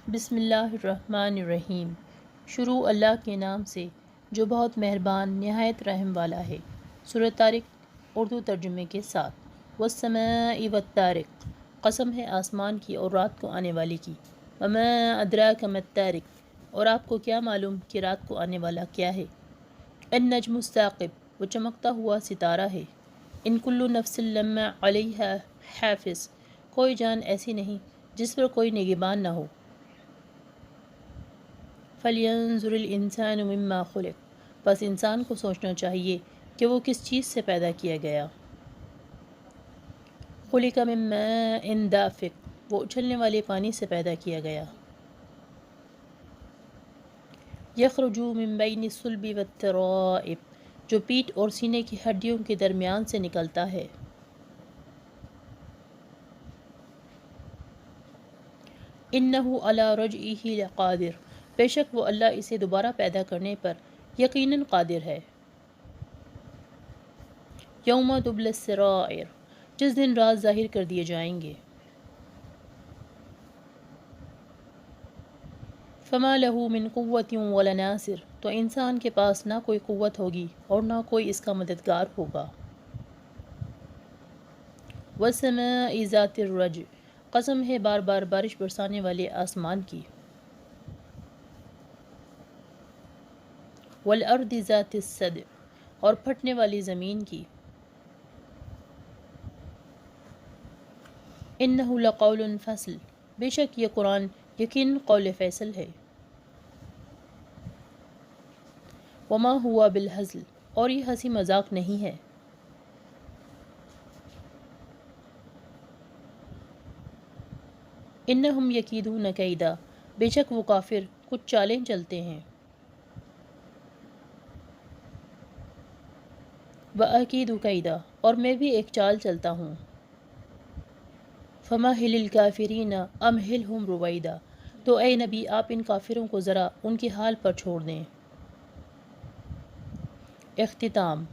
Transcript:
بسم اللہ الرحمن الرحیم۔ شروع اللہ کے نام سے جو بہت مہربان نہایت رحم والا ہے۔ سورۃ طارق اردو ترجمے کے ساتھ۔ والسماء والطارق، قسم ہے آسمان کی اور رات کو آنے والی کی۔ وما ادراک ما الطارق، اور آپ کو کیا معلوم کہ رات کو آنے والا کیا ہے۔ النجم الثاقب، وہ چمکتا ہوا ستارہ ہے۔ ان کل نفس لما علیہا حافظ، کوئی جان ایسی نہیں جس پر کوئی نگہبان نہ ہو۔ فَلْيَنظُرِ الْإِنسَانُ مِمَّا خُلِقَ، بس انسان کو سوچنا چاہیے کہ وہ کس چیز سے پیدا کیا گیا۔ خُلِقَ مِن مَاءٍ دَافِقٍ، وہ اچھلنے والے پانی سے پیدا کیا گیا۔ يَخْرُجُ مِن بَيْنِ الصُّلْبِ وَالتَّرَائِبِ، جو پیٹھ اور سینے کی ہڈیوں کے درمیان سے نکلتا ہے۔ إِنَّهُ عَلَى رَجْعِهِ لَقَادِرٌ، بے شک وہ اللہ اسے دوبارہ پیدا کرنے پر یقیناً قادر ہے۔ یوم تبلی السرائر، جس دن راز ظاہر کر دیے جائیں گے۔ فما له من قوت ولا ناصر، تو انسان کے پاس نہ کوئی قوت ہوگی اور نہ کوئی اس کا مددگار ہوگا۔ والسماء ذات الرجع، قسم ہے بار بار بارش برسانے والے آسمان کی۔ والارض ذات الصدع، اور پھٹنے والی زمین کی۔ انہ لقول فصل، بے شک یہ قرآن یقیناً قول فیصل ہے۔ وما ہوا بالہزل، اور یہ ہنسی مذاق نہیں ہے۔ انہم یکیدون کیدا، بے شک وہ کافر کچھ چالیں چلتے ہیں۔ وَأَكِيدُ کیدا، اور میں بھی ایک چال چلتا ہوں۔ فَمَهِّلِ الْكَافِرِينَ أَمْهِلْهُمْ رُوَيْدًا، تو اے نبی آپ ان کافروں کو ذرا ان کے حال پر چھوڑ دیں۔ اختتام۔